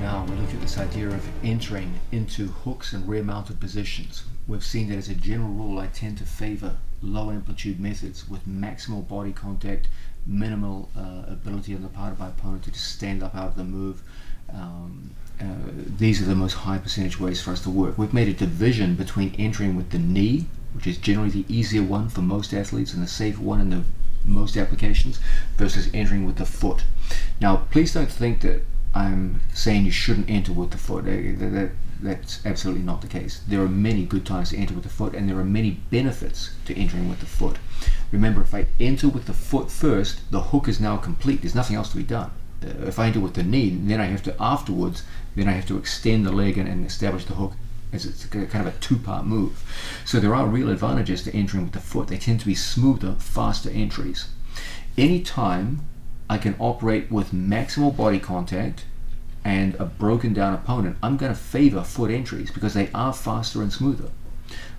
now we look at this idea of entering into hooks and rear-mounted positions. We've seen that as a general rule I tend to favor low amplitude methods with maximal body contact, minimal ability on the part of my opponent to just stand up out of the move. These are the most high percentage ways for us to work. We've made a division between entering with the knee, which is generally the easier one for most athletes and the safer one in the most applications, versus entering with the foot. Now please don't think that I'm saying you shouldn't enter with the foot. That's absolutely not the case. There are many good times to enter with the foot, and there are many benefits to entering with the foot. Remember, if I enter with the foot first, the hook is now complete. There's nothing else to be done. If I enter with the knee, then I have to extend the leg and establish the hook, as it's kind of a two-part move. So there are real advantages to entering with the foot. They tend to be smoother, faster entries. Anytime I can operate with maximal body contact and a broken down opponent, I'm going to favor foot entries because they are faster and smoother.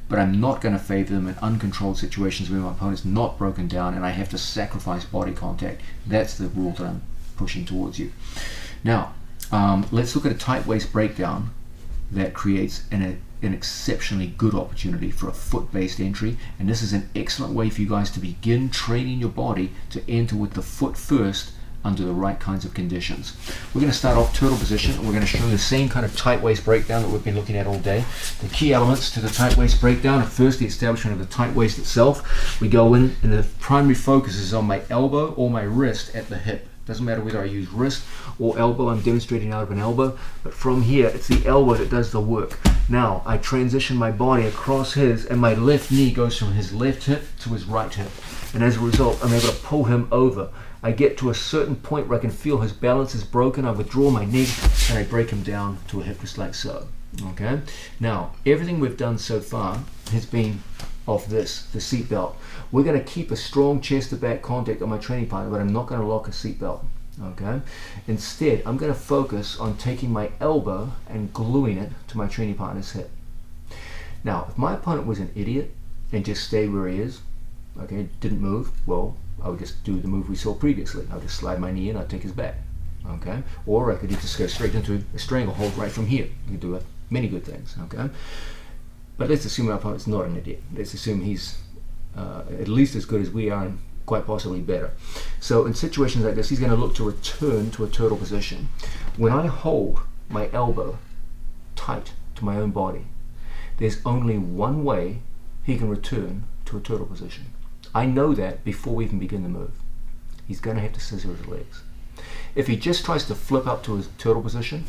But I'm not going to favor them in uncontrolled situations where my opponent's not broken down and I have to sacrifice body contact. That's the rule that I'm pushing towards you. Now, let's look at a tight waist breakdown that creates an exceptionally good opportunity for a foot-based entry, and this is an excellent way for you guys to begin training your body to enter with the foot first under the right kinds of conditions. We're going to start off turtle position, and we're going to show the same kind of tight waist breakdown that we've been looking at all day. The key elements to the tight waist breakdown are first the establishment of the tight waist itself. We go in, and the primary focus is on my elbow or my wrist at the hip. Doesn't matter whether I use wrist or elbow. I'm demonstrating out of an elbow, but from here it's the elbow that does the work. Now I transition my body across his, and my left knee goes from his left hip to his right hip, and as a result I'm able to pull him over. I get to a certain point where I can feel his balance is broken. I withdraw my knee and I break him down to a hip just like so. Okay, now everything we've done so far has been off this, the seat belt. We're going to keep a strong chest to back contact on my training partner, but I'm not going to lock a seat belt. Okay, instead I'm going to focus on taking my elbow and gluing it to my training partner's hip. Now if my opponent was an idiot and just stayed where he is, okay, didn't move, well, I would just do the move we saw previously. I would just slide my knee in, I'd take his back. Okay, or I could just go straight into a stranglehold right from here. You can do many good things. Okay, but let's assume our opponent's not an idiot. Let's assume he's at least as good as we are, and quite possibly better. So in situations like this, he's going to look to return to a turtle position. When I hold my elbow tight to my own body, there's only one way he can return to a turtle position. I know that before we even begin the move. He's going to have to scissor his legs. If he just tries to flip up to his turtle position,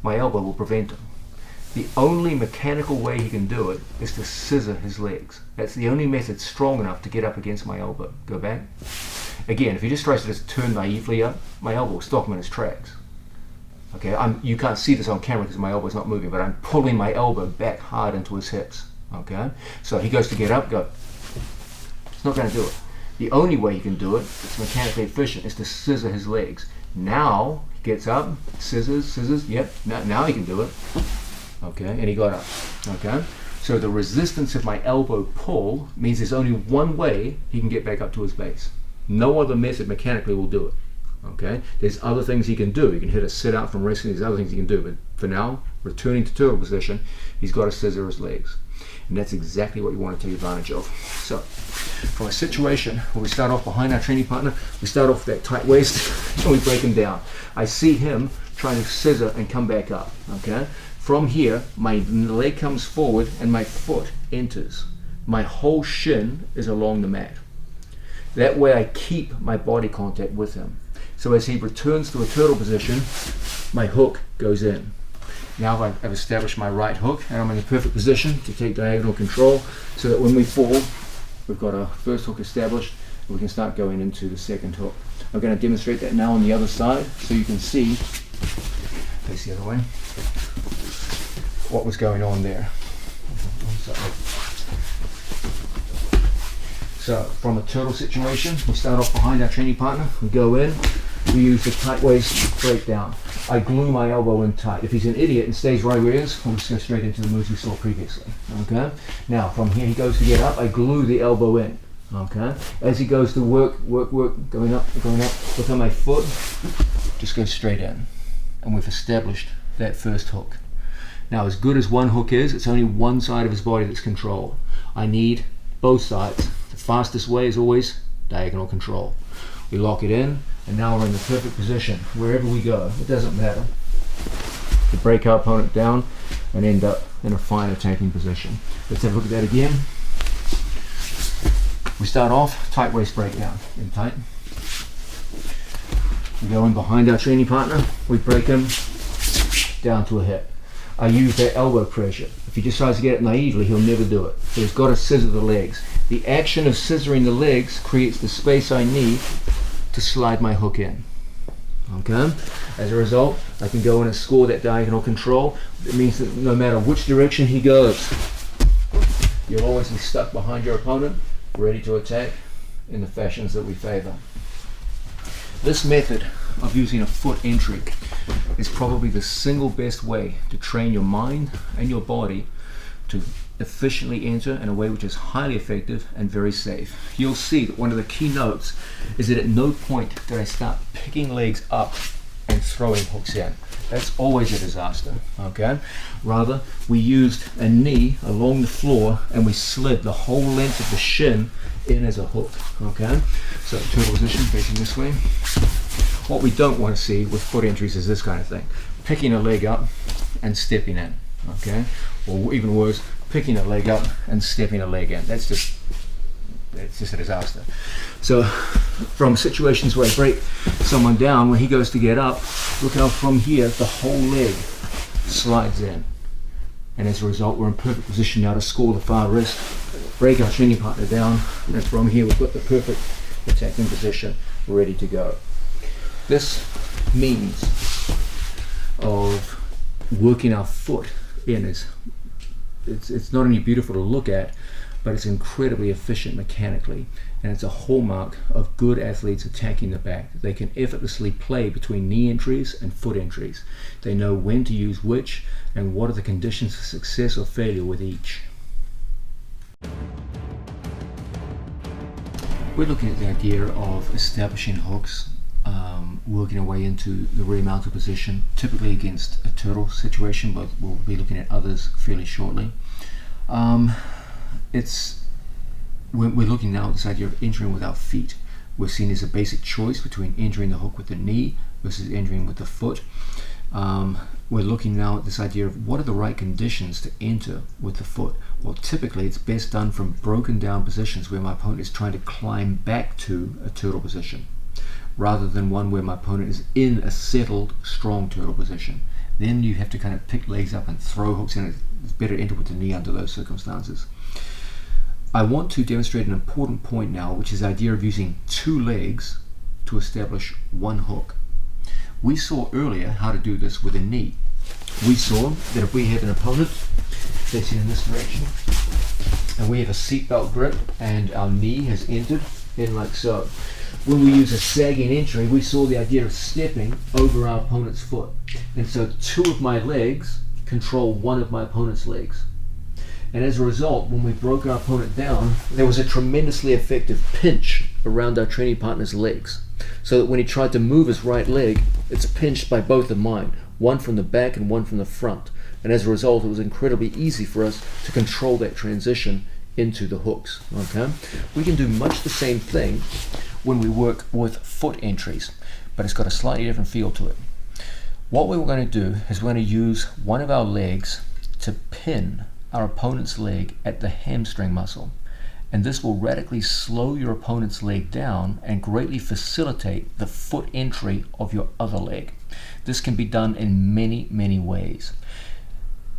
my elbow will prevent him. The only mechanical way he can do it is to scissor his legs. That's the only method strong enough to get up against my elbow. Go back. Again, if he just tries to just turn naively up, my elbow will stop him in his tracks. Okay, you can't see this on camera because my elbow's not moving, but I'm pulling my elbow back hard into his hips. Okay, so he goes to get up, go. It's not going to do it. The only way he can do it, it's mechanically efficient, is to scissor his legs. Now he gets up, scissors, yep, now he can do it. Okay, and he got up. Okay, so the resistance of my elbow pull means there's only one way he can get back up to his base. No other method mechanically will do it. Okay, there's other things he can do. He can hit a sit out from wrestling. There's other things he can do, but for now, returning to turtle position, he's got to scissor his legs, and that's exactly what you want to take advantage of. So, from a situation where we start off behind our training partner, we start off with that tight waist, and we break him down. I see him trying to scissor and come back up. Okay. From here, my leg comes forward and my foot enters. My whole shin is along the mat. That way I keep my body contact with him. So as he returns to a turtle position, my hook goes in. Now I've established my right hook and I'm in the perfect position to take diagonal control so that when we fall, we've got our first hook established and we can start going into the second hook. I'm going to demonstrate that now on the other side so you can see, face the other way, what was going on there. So from a turtle situation, we start off behind our training partner, we go in, we use the tight waist breakdown. I glue my elbow in tight. If he's an idiot and stays right where he is, we'll just go straight into the moves we saw previously. Okay? Now from here he goes to get up, I glue the elbow in. Okay? As he goes to work, going up, look on my foot, just go straight in. and we've established that first hook. Now, as good as one hook is, it's only one side of his body that's controlled. I need both sides. The fastest way is always diagonal control. We lock it in, and now we're in the perfect position. Wherever we go, it doesn't matter, to break our opponent down and end up in a fine attacking position. Let's have a look at that again. We start off, tight waist breakdown, in tight. We go in behind our training partner, we break him down to a hip. I use that elbow pressure. If he decides to get it naively, he'll never do it. So he's got to scissor the legs. The action of scissoring the legs creates the space I need to slide my hook in. Okay? As a result, I can go in and score that diagonal control. It means that no matter which direction he goes, you'll always be stuck behind your opponent, ready to attack in the fashions that we favor. This method of using a foot entry is probably the single best way to train your mind and your body to efficiently enter in a way which is highly effective and very safe. You'll see that one of the key notes is that at no point did I start picking legs up and throwing hooks in. That's always a disaster, okay? Rather, we used a knee along the floor and we slid the whole length of the shin in as a hook, okay? So turtle position, facing this way. What we don't want to see with foot entries is this kind of thing. Picking a leg up and stepping in, okay? Or even worse, picking a leg up and stepping a leg in. It's just a disaster. So from situations where I break someone down, when he goes to get up, look how from here the whole leg slides in. And as a result, we're in perfect position now to score the far wrist, break our training partner down, and from here we've got the perfect attacking position ready to go. This means of working our foot in is it's not only beautiful to look at, but it's incredibly efficient mechanically, and it's a hallmark of good athletes attacking the back. They can effortlessly play between knee entries and foot entries. They know when to use which and what are the conditions for success or failure with each. We're looking at the idea of establishing hooks, working our way into the rear mounted position, typically against a turtle situation, but we'll be looking at others fairly shortly. We're looking now at this idea of entering with our feet. We're seeing as a basic choice between entering the hook with the knee versus entering with the foot. We're looking now at this idea of what are the right conditions to enter with the foot. Well, typically it's best done from broken down positions where my opponent is trying to climb back to a turtle position, rather than one where my opponent is in a settled, strong turtle position. Then you have to kind of pick legs up and throw hooks in. It's better to enter with the knee under those circumstances. I want to demonstrate an important point now, which is the idea of using two legs to establish one hook. We saw earlier how to do this with a knee. We saw that if we have an opponent facing in this direction, and we have a seatbelt grip, and our knee has entered in like so. When we use a sagging entry, we saw the idea of stepping over our opponent's foot. And so two of my legs control one of my opponent's legs. And as a result, when we broke our opponent down, there was a tremendously effective pinch around our training partner's legs. So that when he tried to move his right leg, it's pinched by both of mine, one from the back and one from the front. And as a result, it was incredibly easy for us to control that transition into the hooks. Okay? We can do much the same thing when we work with foot entries, but it's got a slightly different feel to it. What we're going to do is we're going to use one of our legs to pin our opponent's leg at the hamstring muscle, and this will radically slow your opponent's leg down and greatly facilitate the foot entry of your other leg. This can be done in many ways.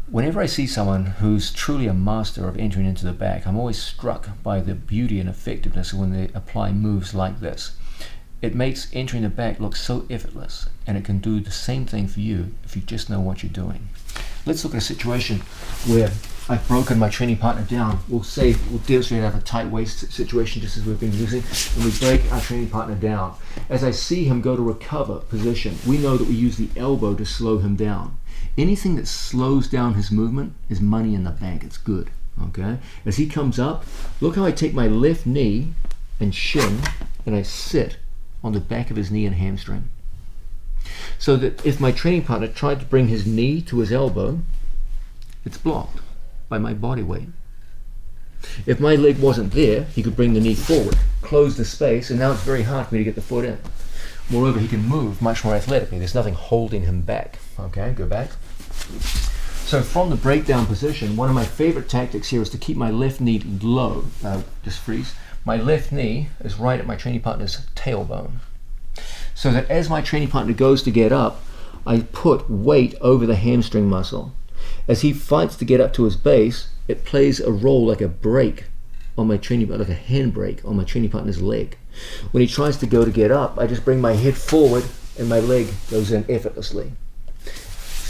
Whenever I see someone who's truly a master of entering into the back, I'm always struck by the beauty and effectiveness when they apply moves like this. It makes entering the back look so effortless, and it can do the same thing for you if you just know what you're doing. Let's look at a situation where I've broken my training partner down. We'll demonstrate out of a tight waist situation just as we've been using, and we break our training partner down. As I see him go to recover position, we know that we use the elbow to slow him down. Anything that slows down his movement is money in the bank. It's good. Okay? As he comes up, look how I take my left knee and shin and I sit on the back of his knee and hamstring. So that if my training partner tried to bring his knee to his elbow, it's blocked by my body weight. If my leg wasn't there, he could bring the knee forward, close the space, and now it's very hard for me to get the foot in. Moreover, he can move much more athletically. There's nothing holding him back. Okay, go back. So from the breakdown position, one of my favorite tactics here is to keep my left knee low. Just freeze. My left knee is right at my training partner's tailbone. So that as my training partner goes to get up, I put weight over the hamstring muscle. As he fights to get up to his base, it plays a role like a brake on my training, like a handbrake on my training partner's leg. When he tries to go to get up, I just bring my head forward and my leg goes in effortlessly.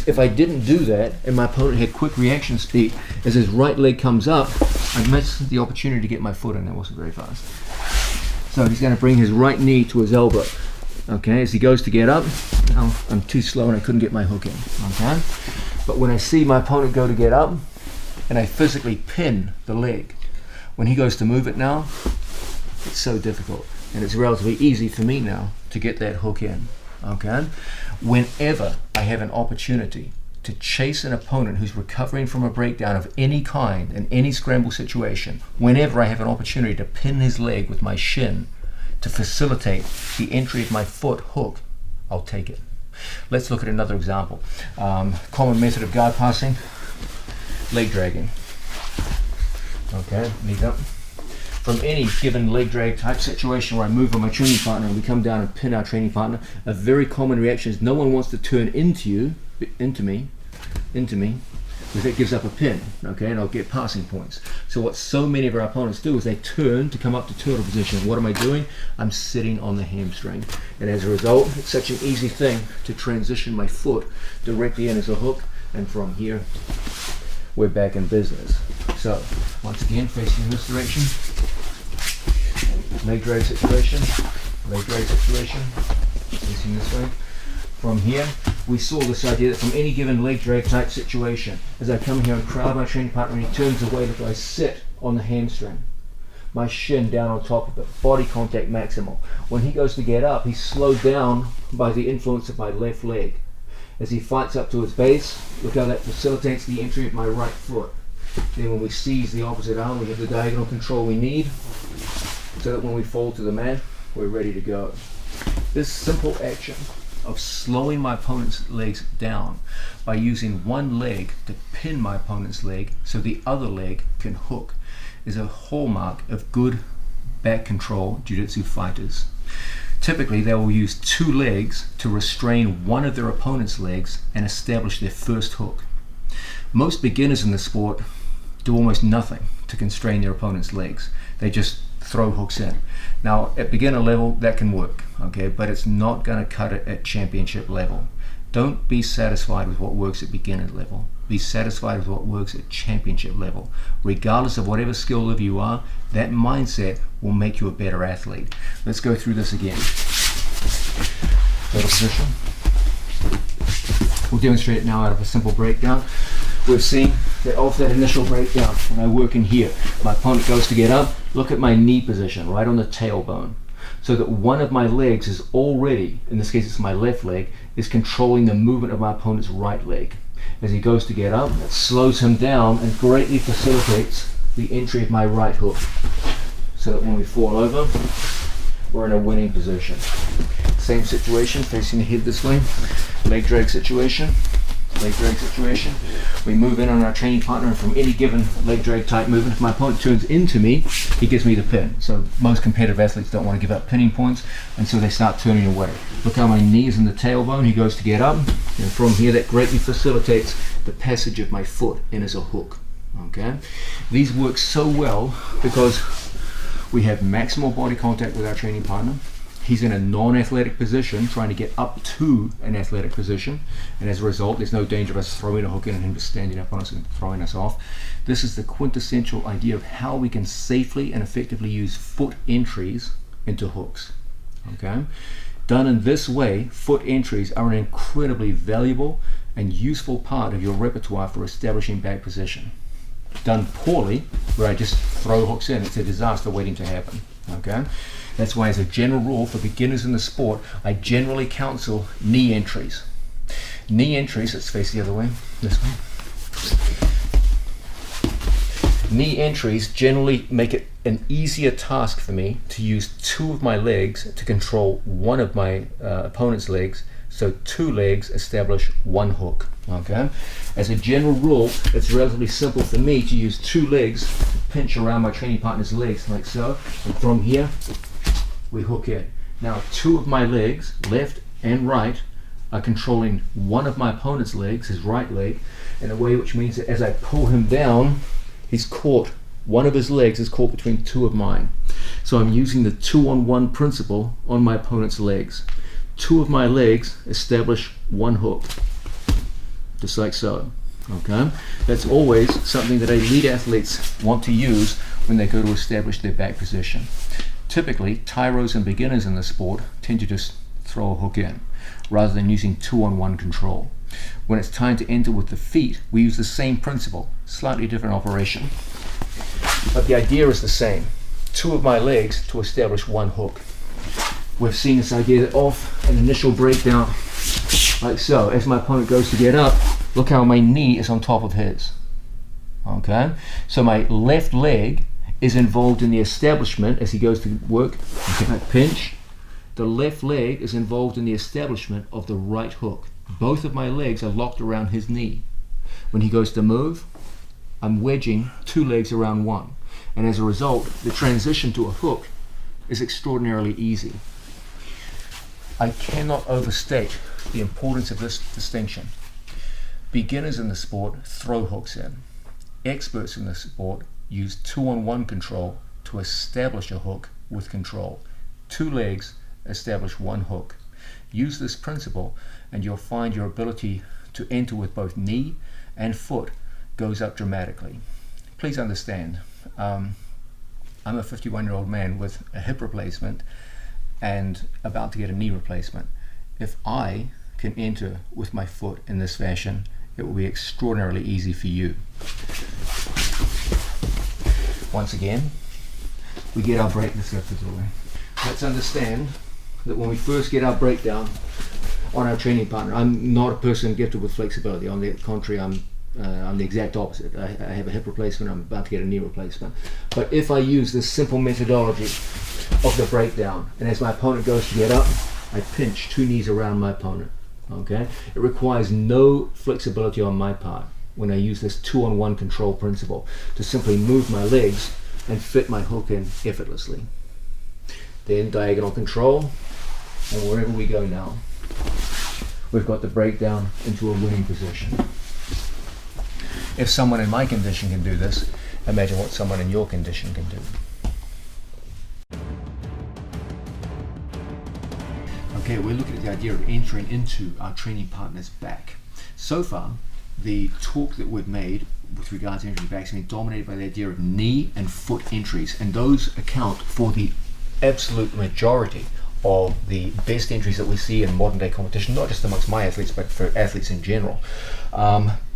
If I didn't do that and my opponent had quick reaction speed, as his right leg comes up, I missed the opportunity to get my foot in. That wasn't very fast. So he's going to bring his right knee to his elbow. Okay, as he goes to get up, now I'm too slow and I couldn't get my hook in. Okay, but when I see my opponent go to get up and I physically pin the leg, when he goes to move it now, it's so difficult, and it's relatively easy for me now to get that hook in. Okay, whenever I have an opportunity to chase an opponent who's recovering from a breakdown of any kind in any scramble situation, whenever I have an opportunity to pin his leg with my shin to facilitate the entry of my foot hook, I'll take it. Let's look at another example. Common method of guard passing, leg dragging. Okay, knees up. From any given leg drag type situation where I move on my training partner and we come down and pin our training partner, a very common reaction is no one wants to turn into me, because that gives up a pin, okay, and I'll get passing points. So what so many of our opponents do is they turn to come up to turtle position. What am I doing? I'm sitting on the hamstring, and as a result, it's such an easy thing to transition my foot directly in as a hook, and from here, we're back in business. So, once again, facing in this direction, leg drag situation, facing this way. From here, we saw this idea that from any given leg drag type situation, as I come here and crowd my training partner and he turns away, look, I sit on the hamstring, my shin down on top of it, body contact maximal. When he goes to get up, he's slowed down by the influence of my left leg. As he fights up to his base, look how that facilitates the entry of my right foot. Then when we seize the opposite arm, we have the diagonal control we need, so that when we fall to the mat, we're ready to go. This simple action of slowing my opponent's legs down by using one leg to pin my opponent's leg so the other leg can hook is a hallmark of good back control jiu-jitsu fighters. Typically, they will use two legs to restrain one of their opponent's legs and establish their first hook. Most beginners in the sport do almost nothing to constrain their opponent's legs. They just throw hooks in. Now, at beginner level, that can work, okay, but it's not going to cut it at championship level. Don't be satisfied with what works at beginner level. Be satisfied with what works at championship level. Regardless of whatever skill level you are, that mindset will make you a better athlete. Let's go through this again. Total position. We'll demonstrate it now out of a simple breakdown. We've seen that off that initial breakdown, when I work in here, my opponent goes to get up, look at my knee position, right on the tailbone. So that one of my legs is already, in this case it's my left leg, is controlling the movement of my opponent's right leg. As he goes to get up, it slows him down and greatly facilitates the entry of my right hook. So that when we fall over, we're in a winning position. Same situation, facing the head this way, leg drag situation. We move in on our training partner, and from any given leg drag type movement, if my opponent turns into me, he gives me the pin. So most competitive athletes don't want to give up pinning points, and so they start turning away. Look how my knee is in the tailbone, he goes to get up, and from here that greatly facilitates the passage of my foot in as a hook. Okay, these work so well because we have maximal body contact with our training partner. He's in a non-athletic position, trying to get up to an athletic position, and as a result, there's no danger of us throwing a hook in and him just standing up on us and throwing us off. This is the quintessential idea of how we can safely and effectively use foot entries into hooks. Okay, done in this way, foot entries are an incredibly valuable and useful part of your repertoire for establishing back position. Done poorly, where I just throw hooks in, it's a disaster waiting to happen. Okay. That's why, as a general rule for beginners in the sport, I generally counsel knee entries. Knee entries, let's face the other way, this way. Knee entries generally make it an easier task for me to use two of my legs to control one of my opponent's legs. So two legs establish one hook. Okay. As a general rule, it's relatively simple for me to use two legs to pinch around my training partner's legs like so. And from here, we hook in. Now, two of my legs, left and right, are controlling one of my opponent's legs, his right leg, in a way which means that as I pull him down, he's caught, one of his legs is caught between two of mine. So I'm using the 2-on-1 principle on my opponent's legs. Two of my legs establish one hook, just like so. Okay, that's always something that elite athletes want to use when they go to establish their back position. Typically, tyros and beginners in the sport tend to just throw a hook in, rather than using 2-on-1 control. When it's time to enter with the feet, we use the same principle, slightly different operation. But the idea is the same. Two of my legs to establish one hook. We've seen this idea off an initial breakdown, like so. As my opponent goes to get up, look how my knee is on top of his. Okay? So my left leg is involved in the establishment as he goes to work. Okay. Pinch. The left leg is involved in the establishment of the right hook. Both of my legs are locked around his knee. When he goes to move, I'm wedging two legs around one. And as a result, the transition to a hook is extraordinarily easy. I cannot overstate the importance of this distinction. Beginners in the sport throw hooks in. Experts in the sport use 2-on-1 control to establish a hook with control. Two legs establish one hook. Use this principle and you'll find your ability to enter with both knee and foot goes up dramatically. Please understand, I'm a 51-year-old man with a hip replacement and about to get a knee replacement. If I can enter with my foot in this fashion, it will be extraordinarily easy for you. Once again, we get our break. Let's understand that when we first get our breakdown on our training partner, I'm not a person gifted with flexibility. On the contrary, I'm the exact opposite. I have a hip replacement, I'm about to get a knee replacement. But if I use this simple methodology of the breakdown, and as my opponent goes to get up, I pinch two knees around my opponent. Okay? It requires no flexibility on my part when I use this 2-on-1 control principle to simply move my legs and fit my hook in effortlessly. Then diagonal control, and wherever we go now, we've got the breakdown into a winning position. If someone in my condition can do this, imagine what someone in your condition can do. Okay, we're looking at the idea of entering into our training partner's back. So far, the talk that we've made with regards to entering back has been dominated by the idea of knee and foot entries, and those account for the absolute majority of the best entries that we see in modern day competition, not just amongst my athletes, but for athletes in general.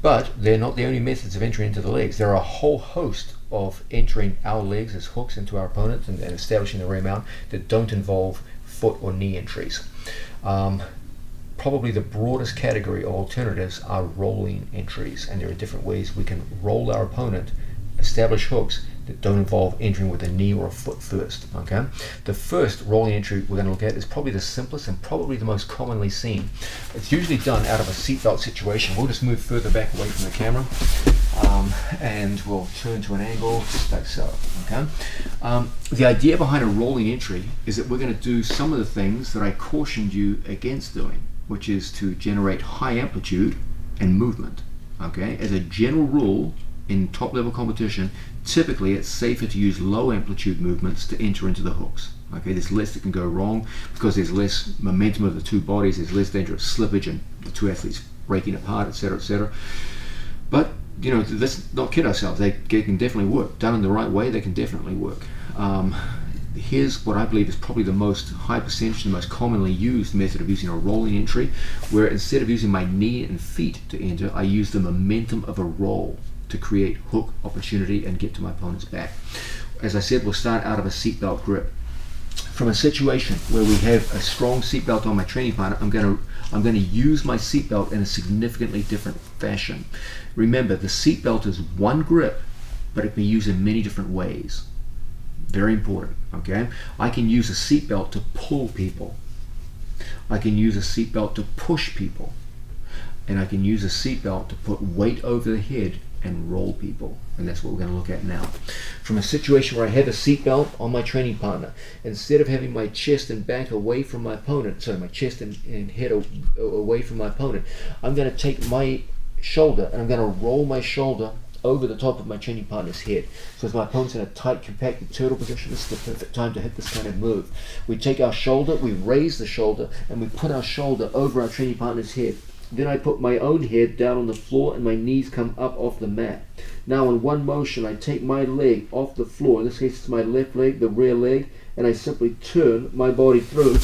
But they're not the only methods of entering into the legs. There are a whole host of entering our legs as hooks into our opponents and establishing the rear mount that don't involve foot or knee entries. Probably the broadest category of alternatives are rolling entries, and there are different ways we can roll our opponent, establish hooks that don't involve entering with a knee or a foot first. Okay, the first rolling entry we're going to look at is probably the simplest and probably the most commonly seen. It's usually done out of a seatbelt situation. We'll just move further back away from the camera, and we'll turn to an angle like so. Okay, the idea behind a rolling entry is that we're going to do some of the things that I cautioned you against doing, which is to generate high amplitude and movement. Okay, as a general rule, in top level competition, typically it's safer to use low amplitude movements to enter into the hooks. Okay, there's less that can go wrong because there's less momentum of the two bodies, there's less danger of slippage and the two athletes breaking apart, etc., etc. But you know, let's not kid ourselves. They can definitely work. Done in the right way, they can definitely work. Here's what I believe is probably the most high percentage, the most commonly used method of using a rolling entry, where instead of using my knee and feet to enter, I use the momentum of a roll to create hook opportunity and get to my opponent's back. As I said, we'll start out of a seatbelt grip. from a situation where we have a strong seatbelt on my training partner, I'm going to use my seatbelt in a significantly different fashion. Remember, the seatbelt is one grip, but it can be used in many different ways. Very important, okay? I can use a seatbelt to pull people. I can use a seatbelt to push people. And I can use a seatbelt to put weight over the head and roll people. And that's what we're going to look at now. From a situation where I have a seatbelt on my training partner, instead of having my chest and back away from my opponent, my chest and head away from my opponent, I'm going to take my shoulder and I'm going to roll my shoulder over the top of my training partner's head. So as my opponent's in a tight, compacted turtle position, this is the perfect time to hit this kind of move. We take our shoulder, we raise the shoulder, and we put our shoulder over our training partner's head. Then I put my own head down on the floor and my knees come up off the mat. Now in one motion I take my leg off the floor, in this case it's my left leg, the rear leg, and I simply turn my body through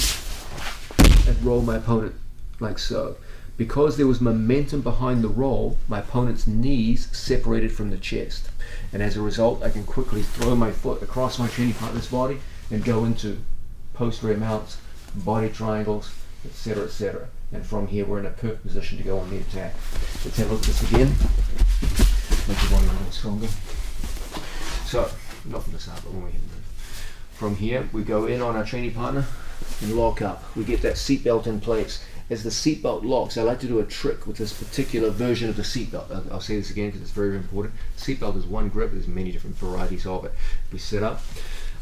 and roll my opponent like so. Because there was momentum behind the roll, my opponent's knees separated from the chest. And as a result, I can quickly throw my foot across my training partner's body and go into post rear mounts, body triangles, etc., etc. And from here, we're in a perfect position to go on the attack. Let's have a look at this again. Make your body a little stronger. So, not from the start, but when we hit the move. From here, we go in on our training partner and lock up. We get that seatbelt in place. As the seatbelt locks, I like to do a trick with this particular version of the seatbelt. I'll say this again because it's very, very important. Seatbelt is one grip, there's many different varieties of it. If we sit up,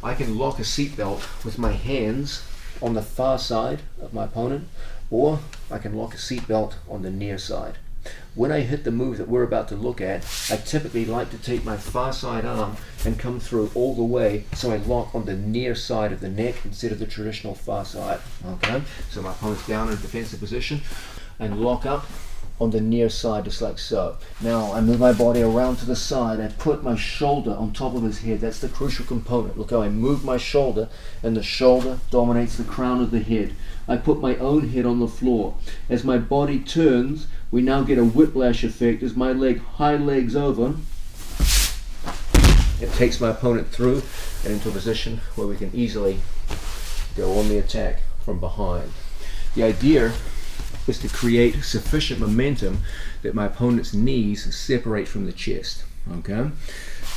I can lock a seatbelt with my hands on the far side of my opponent, or I can lock a seatbelt on the near side. When I hit the move that we're about to look at, I typically like to take my far side arm and come through all the way so I lock on the near side of the neck instead of the traditional far side. Okay, so my opponent's down in a defensive position and lock up on the near side just like so. Now I move my body around to the side, I put my shoulder on top of his head. That's the crucial component. Look how I move my shoulder and the shoulder dominates the crown of the head. I put my own head on the floor. As my body turns, we now get a whiplash effect as my leg high legs over. It takes my opponent through and into a position where we can easily go on the attack from behind. The idea is to create sufficient momentum that my opponent's knees separate from the chest. Okay?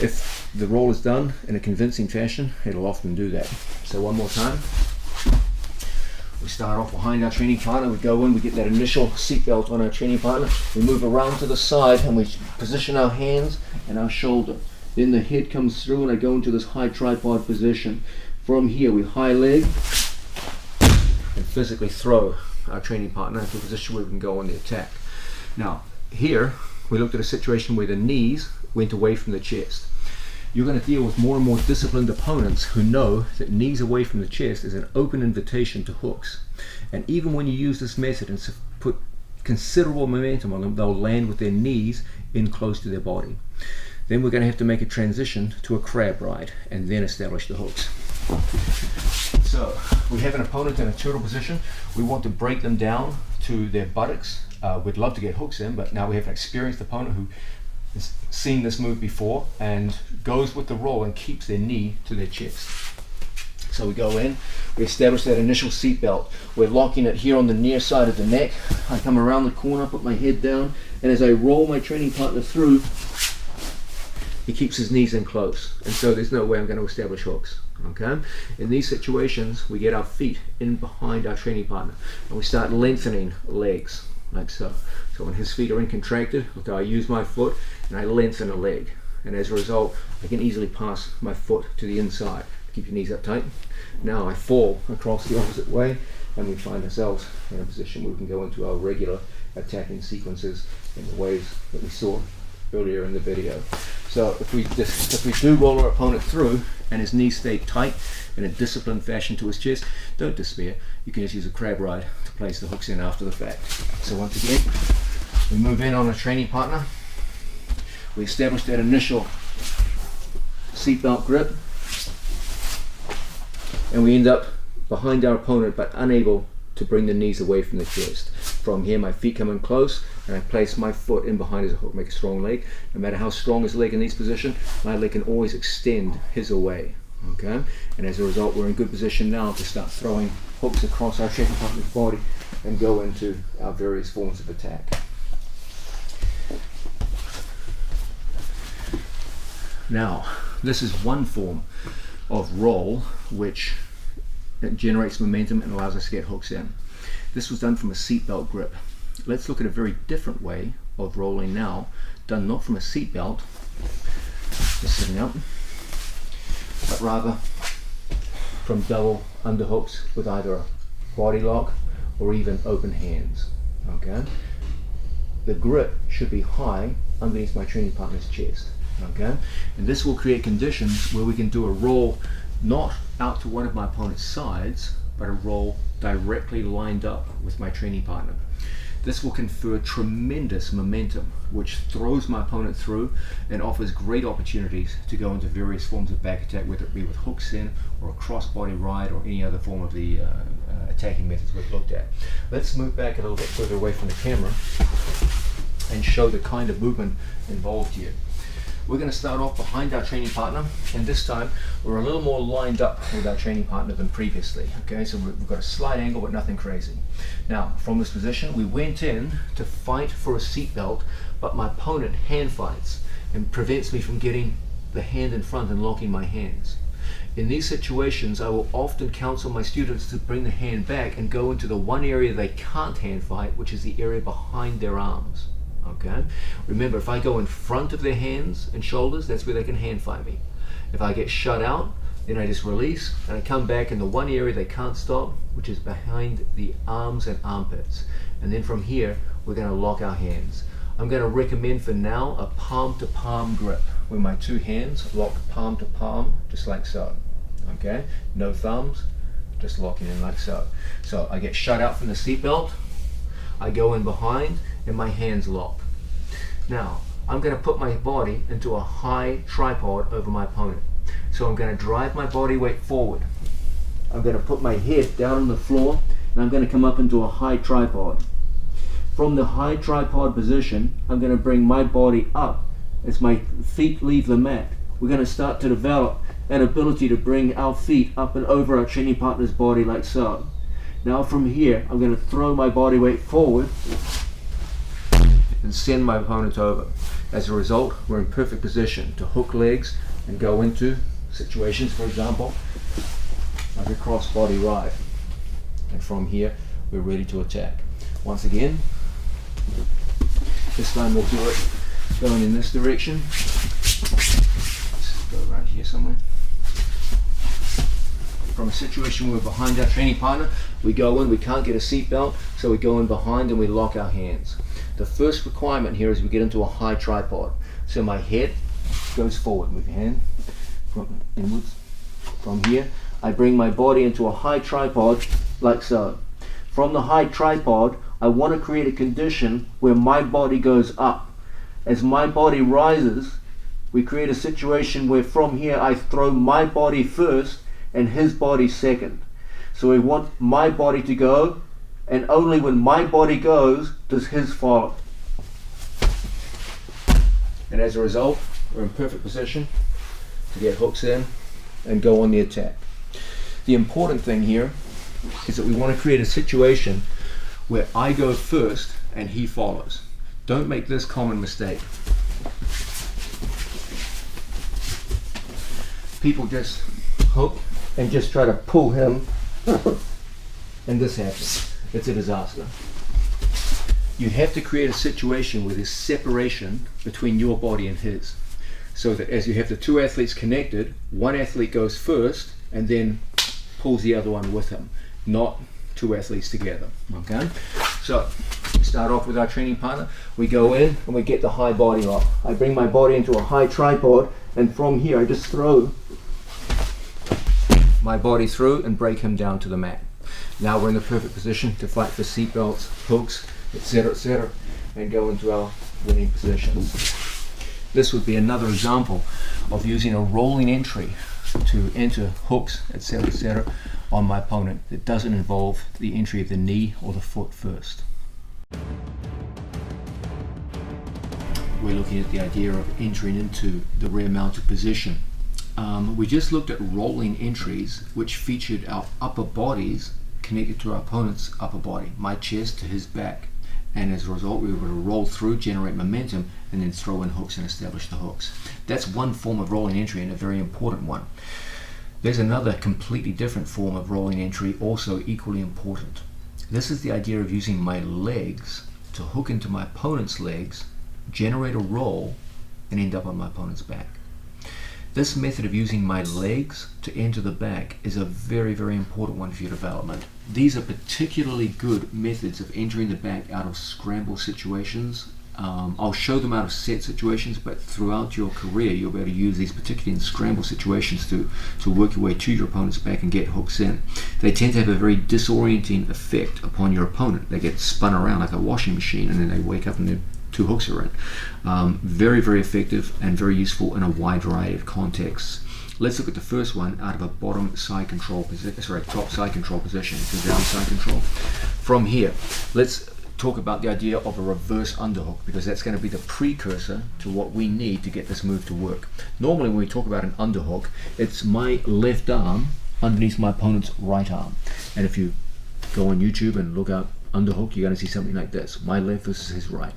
If the roll is done in a convincing fashion, it'll often do that. So one more time. We start off behind our training partner, we go in, we get that initial seatbelt on our training partner, we move around to the side and we position our hands and our shoulder. Then the head comes through and I go into this high tripod position. From here we high leg and physically throw our training partner into a position where we can go on the attack. Now here we looked at a situation where the knees went away from the chest. You're going to deal with more and more disciplined opponents who know that knees away from the chest is an open invitation to hooks. And even when you use this method and put considerable momentum on them, they'll land with their knees in close to their body. Then we're going to have to make a transition to a crab ride and then establish the hooks. So we have an opponent in a turtle position. We want to break them down to their buttocks. We'd love to get hooks in, but now we have an experienced opponent who has seen this move before and goes with the roll and keeps their knee to their chest. So we go in, we establish that initial seat belt. We're locking it here on the near side of the neck. I come around the corner, put my head down, and as I roll my training partner through, he keeps his knees in close. And so there's no way I'm going to establish hooks. Okay? In these situations, we get our feet in behind our training partner and we start lengthening legs like so. So when his feet are in contracted, look how I use my foot and I lengthen a leg. And as a result, I can easily pass my foot to the inside. Keep your knees up tight. Now I fall across the opposite way and we find ourselves in a position where we can go into our regular attacking sequences in the ways that we saw earlier in the video. So if we do roll our opponent through and his knees stay tight in a disciplined fashion to his chest, don't despair. You can just use a crab ride to place the hooks in after the fact. So once again, we move in on a training partner. We establish that initial seatbelt grip, and we end up behind our opponent but unable to bring the knees away from the chest. From here, my feet come in close and I place my foot in behind his hook, make a strong leg. No matter how strong his leg in this position, my leg can always extend his away. Okay, and as a result, we're in good position now to start throwing hooks across our training partner's body and go into our various forms of attack. Now, this is one form of roll which generates momentum and allows us to get hooks in. This was done from a seatbelt grip. Let's look at a very different way of rolling now, done not from a seatbelt, just sitting up, but rather from double underhooks with either a body lock or even open hands. Okay, the grip should be high underneath my training partner's chest. Okay, and this will create conditions where we can do a roll not out to one of my opponent's sides, but a roll directly lined up with my training partner. This will confer tremendous momentum, which throws my opponent through and offers great opportunities to go into various forms of back attack, whether it be with hooks in or a cross-body ride or any other form of the attacking methods we've looked at. Let's move back a little bit further away from the camera and show the kind of movement involved here. We're going to start off behind our training partner, and this time we're a little more lined up with our training partner than previously. Okay, so we've got a slight angle but nothing crazy. Now, from this position, we went in to fight for a seatbelt, but my opponent hand fights and prevents me from getting the hand in front and locking my hands. In these situations, I will often counsel my students to bring the hand back and go into the one area they can't hand fight, which is the area behind their arms. Okay. Remember, if I go in front of their hands and shoulders, that's where they can hand fight me. If I get shut out, then I just release and I come back in the one area they can't stop, which is behind the arms and armpits. And then from here, we're going to lock our hands. I'm going to recommend for now a palm to palm grip, where my two hands lock palm to palm, just like so. Okay. No thumbs, just locking in like so. So I get shut out from the seatbelt, I go in behind, and my hands lock. Now, I'm going to put my body into a high tripod over my opponent. So I'm going to drive my body weight forward. I'm going to put my head down on the floor, and I'm going to come up into a high tripod. From the high tripod position, I'm going to bring my body up as my feet leave the mat. We're going to start to develop an ability to bring our feet up and over our training partner's body like so. Now from here, I'm going to throw my body weight forward and send my opponent over. As a result, we're in perfect position to hook legs and go into situations, for example, like a cross-body ride. And from here, we're ready to attack. Once again, this time we'll do it going in this direction. Let's go right here somewhere. From a situation where we're behind our training partner, we go in, we can't get a seatbelt, so we go in behind and we lock our hands. The first requirement here is we get into a high tripod. So my head goes forward, move your hand from inwards. From here, I bring my body into a high tripod like so. From the high tripod, I want to create a condition where my body goes up. As my body rises, we create a situation where from here I throw my body first and his body second. So we want my body to go, and only when my body goes does his follow. And as a result, we're in perfect position to get hooks in and go on the attack. The important thing here is that we want to create a situation where I go first and he follows. Don't make this common mistake. People just hook and just try to pull him, and this happens. It's a disaster. You have to create a situation where there's separation between your body and his, so that as you have the two athletes connected, one athlete goes first and then pulls the other one with him, not two athletes together. Okay, so we start off with our training partner. We go in and we get the high body lock. I bring my body into a high tripod, and from here I just throw my body through and break him down to the mat. Now we're in the perfect position to fight for seatbelts, hooks, etc., and go into our winning positions. This would be another example of using a rolling entry to enter hooks, etc., on my opponent that doesn't involve the entry of the knee or the foot first. We're looking at the idea of entering into the rear mounted position We just looked at rolling entries, which featured our upper bodies connected to our opponent's upper body, my chest to his back. And as a result, we were able to roll through, generate momentum, and then throw in hooks and establish the hooks. That's one form of rolling entry, and a very important one. There's another completely different form of rolling entry, also equally important. This is the idea of using my legs to hook into my opponent's legs, generate a roll, and end up on my opponent's back. This method of using my legs to enter the back is a very, very important one for your development. These are particularly good methods of entering the back out of scramble situations. I'll show them out of set situations, but throughout your career you'll be able to use these, particularly in scramble situations, to work your way to your opponent's back and get hooks in. They tend to have a very disorienting effect upon your opponent. They get spun around like a washing machine, and then they wake up and their two hooks are in. Very, very effective and very useful in a wide variety of contexts. Let's look at the first one out of a bottom side control position, top side control position, to down side control. From here, let's talk about the idea of a reverse underhook, because that's going to be the precursor to what we need to get this move to work. Normally when we talk about an underhook, it's my left arm underneath my opponent's right arm. And if you go on YouTube and look up underhook, you're going to see something like this: my left versus his right.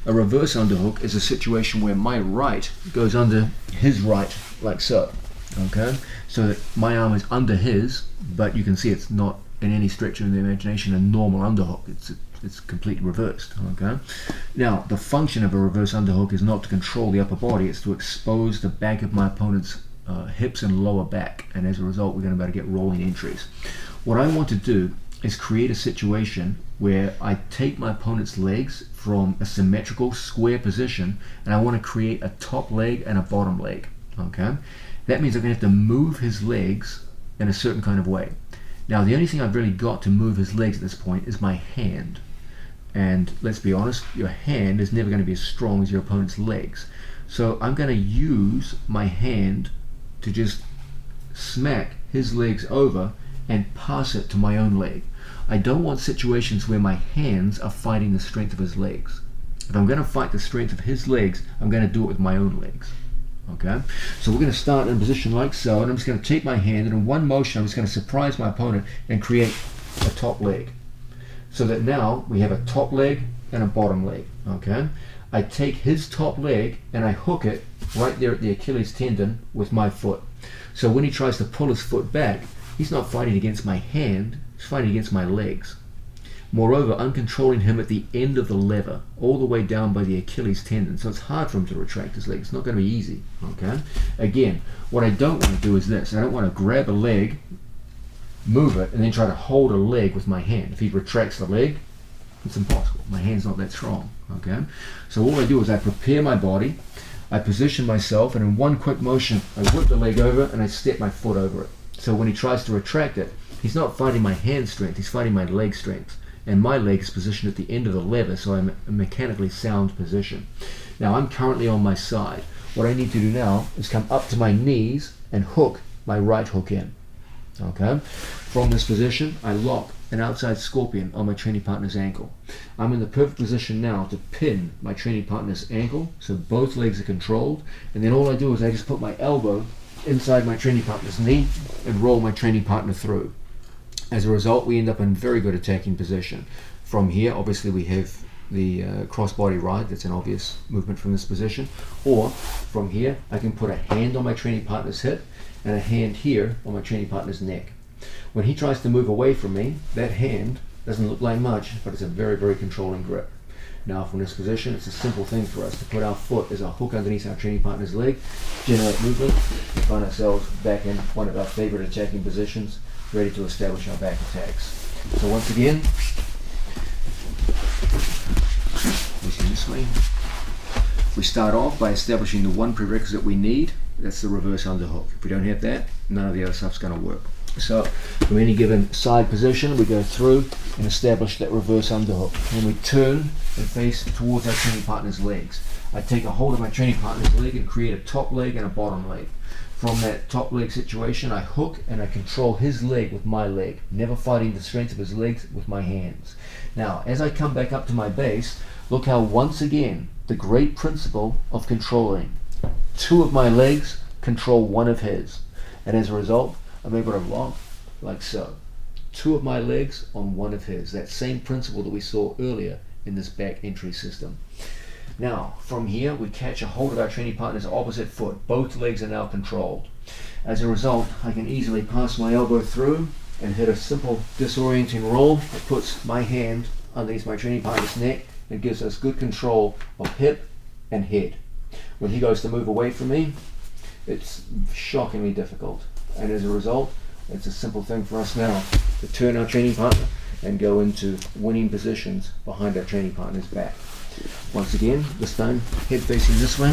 A reverse underhook is a situation where my right goes under his right, like so. Okay, so that my arm is under his, but you can see it's not in any stretch of the imagination a normal underhook. It's completely reversed. Okay, now the function of a reverse underhook is not to control the upper body; it's to expose the back of my opponent's hips and lower back, and as a result, we're going to be able to get rolling entries. What I want to do is create a situation where I take my opponent's legs from a symmetrical square position, and I want to create a top leg and a bottom leg. Okay, that means I'm going to have to move his legs in a certain kind of way. Now, the only thing I've really got to move his legs at this point is my hand. And let's be honest, your hand is never going to be as strong as your opponent's legs. So I'm going to use my hand to just smack his legs over and pass it to my own leg. I don't want situations where my hands are fighting the strength of his legs. If I'm going to fight the strength of his legs, I'm going to do it with my own legs. Okay, so we're going to start in a position like so, and I'm just going to take my hand, and in one motion I'm just going to surprise my opponent and create a top leg. So that now we have a top leg and a bottom leg. Okay, I take his top leg and I hook it right there at the Achilles tendon with my foot. So when he tries to pull his foot back, he's not fighting against my hand, he's fighting against my legs. Moreover, I'm controlling him at the end of the lever, all the way down by the Achilles tendon, so it's hard for him to retract his leg. It's not going to be easy. Okay. Again, what I don't want to do is this: I don't want to grab a leg, move it, and then try to hold a leg with my hand. If he retracts the leg, it's impossible. My hand's not that strong. Okay. So all I do is I prepare my body, I position myself, and in one quick motion, I whip the leg over and I step my foot over it. So when he tries to retract it, he's not fighting my hand strength, he's fighting my leg strength. And my leg is positioned at the end of the lever, so I'm in a mechanically sound position. Now I'm currently on my side. What I need to do now is come up to my knees and hook my right hook in. Okay. From this position, I lock an outside scorpion on my training partner's ankle. I'm in the perfect position now to pin my training partner's ankle, so both legs are controlled, and then all I do is I just put my elbow inside my training partner's knee and roll my training partner through. As a result, we end up in very good attacking position. From here, obviously, we have the crossbody ride. That's an obvious movement from this position. Or from here, I can put a hand on my training partner's hip and a hand here on my training partner's neck. When he tries to move away from me, that hand doesn't look like much, but it's a very, very controlling grip. Now, from this position, it's a simple thing for us to put our foot as a hook underneath our training partner's leg, generate movement, and find ourselves back in one of our favorite attacking positions, ready to establish our back attacks. So once again, we start off by establishing the one prerequisite we need. That's the reverse underhook. If we don't have that, none of the other stuff's going to work. So from any given side position, we go through and establish that reverse underhook. And we turn and face towards our training partner's legs. I take a hold of my training partner's leg and create a top leg and a bottom leg. From that top leg situation, I hook and I control his leg with my leg, never fighting the strength of his legs with my hands. Now, as I come back up to my base, look how once again the great principle of controlling two of my legs control one of his. And as a result, I'm able to lock like so. Two of my legs on one of his. That same principle that we saw earlier in this back entry system. Now, from here, we catch a hold of our training partner's opposite foot. Both legs are now controlled. As a result, I can easily pass my elbow through and hit a simple disorienting roll that puts my hand underneath my training partner's neck and gives us good control of hip and head. When he goes to move away from me, it's shockingly difficult. And as a result, it's a simple thing for us now to turn our training partner and go into winning positions behind our training partner's back. Once again, this time, head facing this way.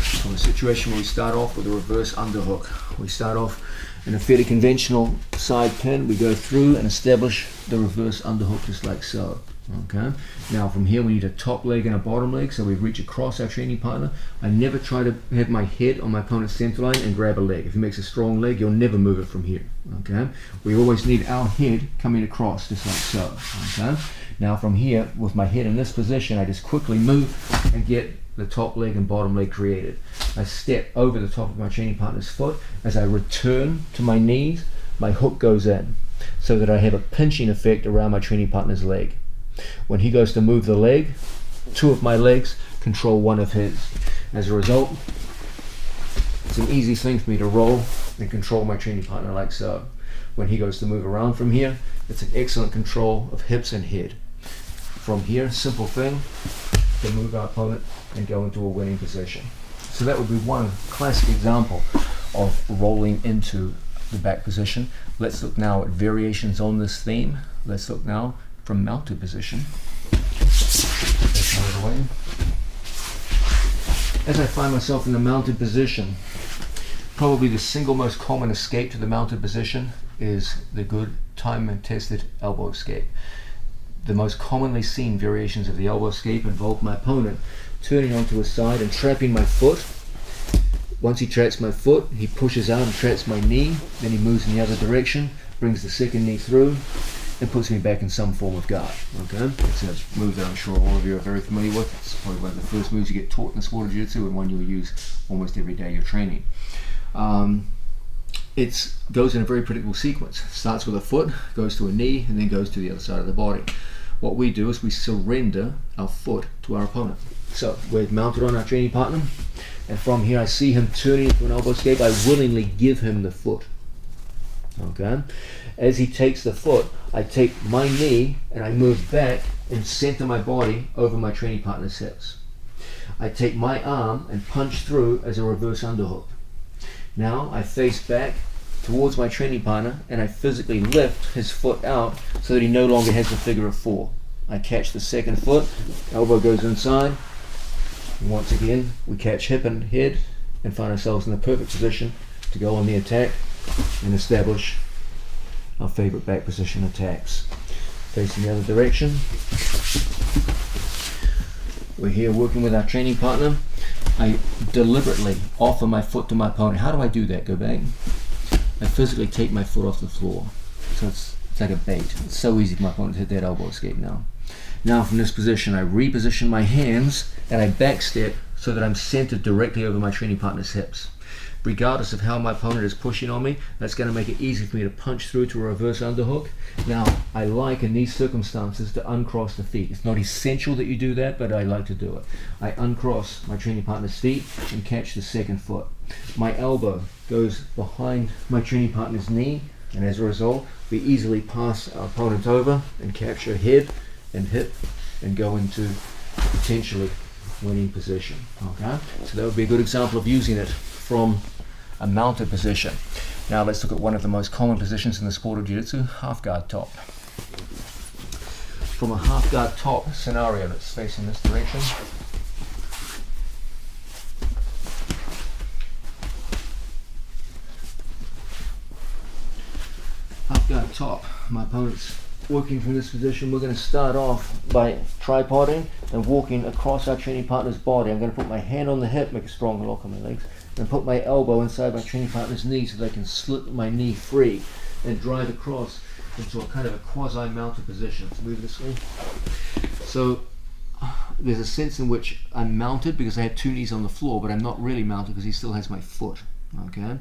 So a situation where we start off with a reverse underhook. We start off in a fairly conventional side pin. We go through and establish the reverse underhook just like so. Okay. Now from here we need a top leg and a bottom leg, so we reach across our training partner. I never try to have my head on my opponent's center line and grab a leg. If he makes a strong leg, you'll never move it from here. Okay. We always need our head coming across just like so. Okay. Now from here, with my head in this position, I just quickly move and get the top leg and bottom leg created. I step over the top of my training partner's foot. As I return to my knees, my hook goes in so that I have a pinching effect around my training partner's leg. When he goes to move the leg, two of my legs control one of his. As a result, it's an easy thing for me to roll and control my training partner like so. When he goes to move around from here, it's an excellent control of hips and head. From here, simple thing, to move our opponent and go into a winning position. So that would be one classic example of rolling into the back position. Let's look now at variations on this theme. Let's look now from mounted position. As I find myself in the mounted position, probably the single most common escape to the mounted position is the good time and tested elbow escape. The most commonly seen variations of the elbow escape involve my opponent turning onto his side and trapping my foot. Once he traps my foot, he pushes out and traps my knee, then he moves in the other direction, brings the second knee through, and puts me back in some form of guard. Okay, it's a move that I'm sure all of you are very familiar with. It's probably one of the first moves you get taught in the sport of jiu-jitsu and one you'll use almost every day you're training. It goes in a very predictable sequence. It starts with a foot, goes to a knee, and then goes to the other side of the body. What we do is we surrender our foot to our opponent. So we're mounted on our training partner, and from here I see him turning into an elbow escape. I willingly give him the foot. Okay. As he takes the foot, I take my knee and I move back and center my body over my training partner's hips. I take my arm and punch through as a reverse underhook. Now I face back towards my training partner and I physically lift his foot out so that he no longer has the figure of four. I catch the second foot, elbow goes inside, and once again we catch hip and head and find ourselves in the perfect position to go on the attack and establish our favorite back position attacks. Facing the other direction, we're here working with our training partner. I deliberately offer my foot to my opponent. How do I do that? Go back. I physically take my foot off the floor. So it's like a bait. It's so easy for my opponent to hit that elbow escape now. Now from this position, I reposition my hands and I backstep so that I'm centered directly over my training partner's hips. Regardless of how my opponent is pushing on me, that's going to make it easy for me to punch through to a reverse underhook. Now, I like in these circumstances to uncross the feet. It's not essential that you do that, but I like to do it. I uncross my training partner's feet and catch the second foot. My elbow goes behind my training partner's knee, and as a result, we easily pass our opponent over and capture head and hip and go into potentially winning position. Okay, so that would be a good example of using it from a mounted position. Now let's look at one of the most common positions in the sport of jiu-jitsu, half guard top. From a half guard top scenario, let's face in this direction. Half guard top, my opponent's working from this position. We're going to start off by tripoding and walking across our training partner's body. I'm going to put my hand on the hip, make a strong lock on my legs, and put my elbow inside my training partner's knee so they can slip my knee free and drive across into a kind of a quasi-mounted position. Let's move this way. So there's a sense in which I'm mounted because I have two knees on the floor, but I'm not really mounted because he still has my foot. Okay,